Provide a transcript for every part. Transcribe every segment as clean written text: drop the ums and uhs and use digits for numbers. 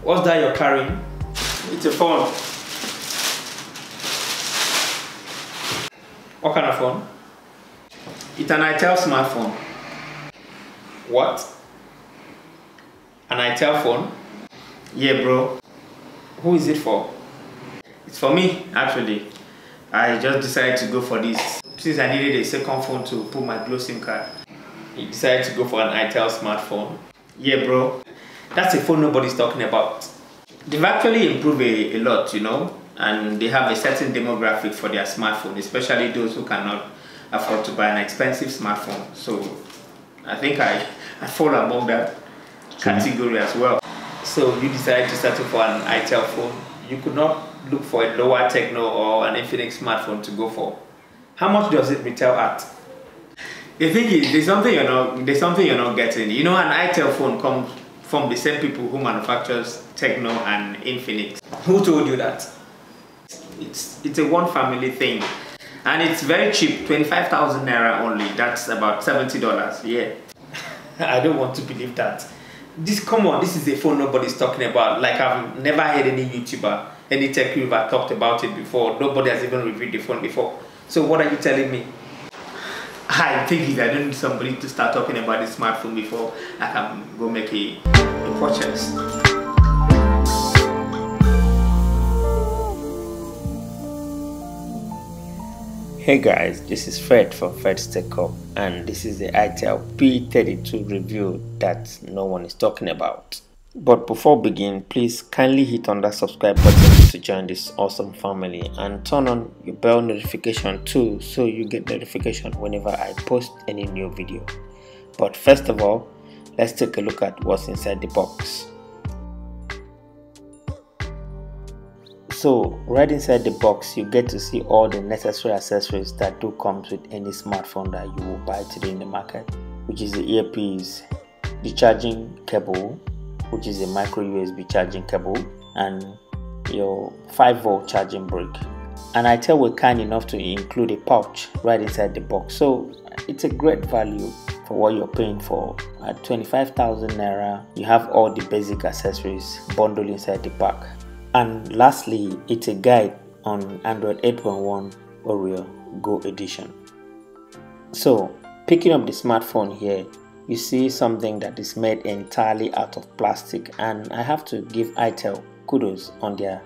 What's that you're carrying? It's a phone. What kind of phone? It's an Itel smartphone. What? An Itel phone? Yeah, bro. Who is it for? It's for me, actually. I just decided to go for this. Since I needed a second phone to put my Glo SIM card, I decided to go for an Itel smartphone. Yeah, bro. That's a phone nobody's talking about. They've actually improved a lot, you know, and they have a certain demographic for their smartphone, especially those who cannot afford to buy an expensive smartphone. So I think I fall among that category as well. So you decided to settle for an Itel phone. You could not look for a lower Techno or an Infinix smartphone to go for. How much does it retail at? The thing is, there's something you're not getting. You know, an Itel phone comes from the same people who manufactures Techno and Infinix. Who told you that? It's a one family thing, and it's very cheap, 25,000 naira only. That's about $70. Yeah, I don't want to believe that. Come on, this is a phone nobody's talking about. Like, I've never heard any YouTuber, any tech reviewer talked about it before. Nobody has even reviewed the phone before. So what are you telling me? I think I don't need somebody to start talking about the smartphone before I can go make a purchase. Hey guys, this is Fred from Fred's Tech Up, and this is the Itel P32 review that no one is talking about. But before we begin, please kindly hit on that subscribe button to join this awesome family, and turn on your bell notification too, so you get notification whenever I post any new video. But first of all, let's take a look at what's inside the box. So right inside the box, you get to see all the necessary accessories that do comes with any smartphone that you will buy today in the market, which is the earpiece, the charging cable, which is a micro USB charging cable, and your 5-volt charging brick. And Itel were kind enough to include a pouch right inside the box, so it's a great value for what you're paying for. At 25,000 naira, you have all the basic accessories bundled inside the pack. And lastly, it's a guide on Android 8.1 Oreo Go Edition. So, picking up the smartphone here, you see something that is made entirely out of plastic, and I have to give Itel kudos on their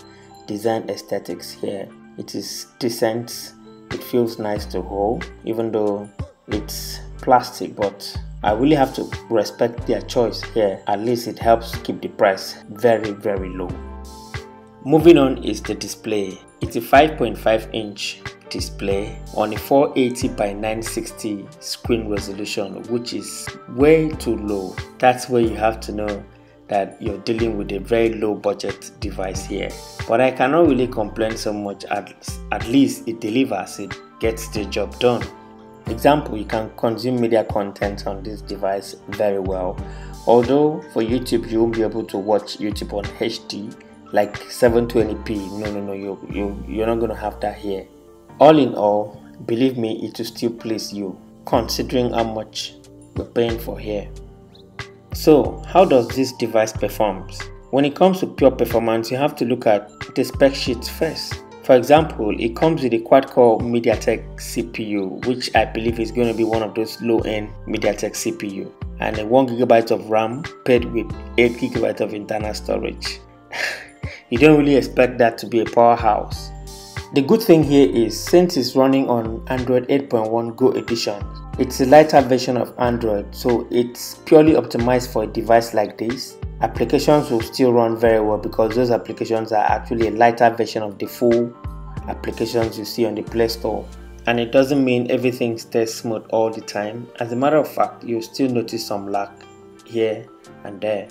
design aesthetics here. It is decent, it feels nice to hold, even though it's plastic, but I really have to respect their choice here. At least it helps keep the price very, very low. Moving on is the display. It's a 5.5-inch display on a 480 by 960 screen resolution, which is way too low. That's where you have to know that you're dealing with a very low budget device here. But I cannot really complain so much, at least it delivers, it gets the job done. Example, you can consume media content on this device very well. Although for YouTube you won't be able to watch YouTube on HD like 720p. No, you're not going to have that here. All in all, believe me, it will still please you considering how much you're paying for here. So how does this device perform? When it comes to pure performance, you have to look at the spec sheet first. For example, it comes with a quad-core MediaTek CPU, which I believe is going to be one of those low-end MediaTek CPU, and a 1GB of RAM paired with 8GB of internal storage. You don't really expect that to be a powerhouse. The good thing here is, since it's running on Android 8.1 Go Edition, it's a lighter version of Android, so it's purely optimized for a device like this. Applications will still run very well because those applications are actually a lighter version of the full applications you see on the Play Store. And it doesn't mean everything stays smooth all the time. As a matter of fact, you'll still notice some lag here and there.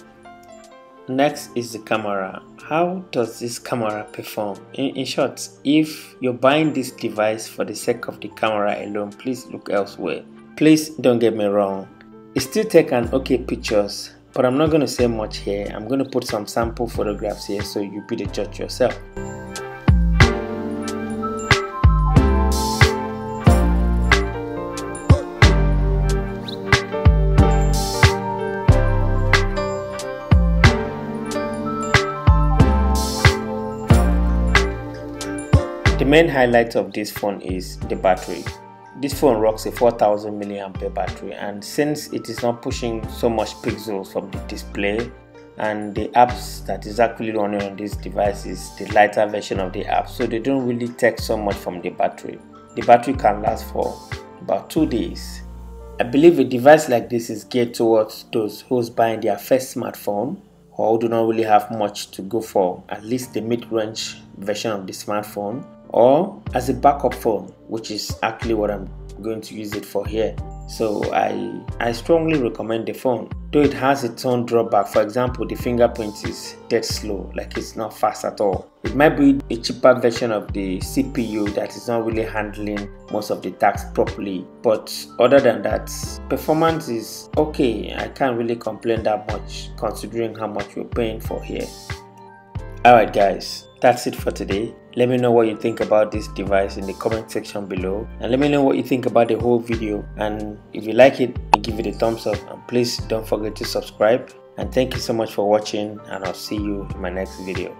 Next is the camera. How does this camera perform? In short, if you're buying this device for the sake of the camera alone, please look elsewhere. Please don't get me wrong, it still takes an okay pictures, but I'm not going to say much here. I'm going to put some sample photographs here so you be the judge yourself. main highlight of this phone is the battery. This phone rocks a 4000 mAh battery, and since it is not pushing so much pixels from the display, and the apps that is actually running on this device is the lighter version of the app, so they don't really take so much from the battery. The battery can last for about 2 days. I believe a device like this is geared towards those who's buying their first smartphone or do not really have much to go for, at least the mid-range version of the smartphone, or as a backup phone, which is actually what I'm going to use it for here. So I strongly recommend the phone, though it has its own drawback. For example, the fingerprint is dead slow, like it's not fast at all. It might be a cheaper version of the CPU that is not really handling most of the tasks properly, but other than that, performance is okay. I can't really complain that much considering how much we're paying for here. Alright guys, that's it for today. Let me know what you think about this device in the comment section below, and let me know what you think about the whole video. And if you like it, give it a thumbs up, and please don't forget to subscribe. And thank you so much for watching, and I'll see you in my next video.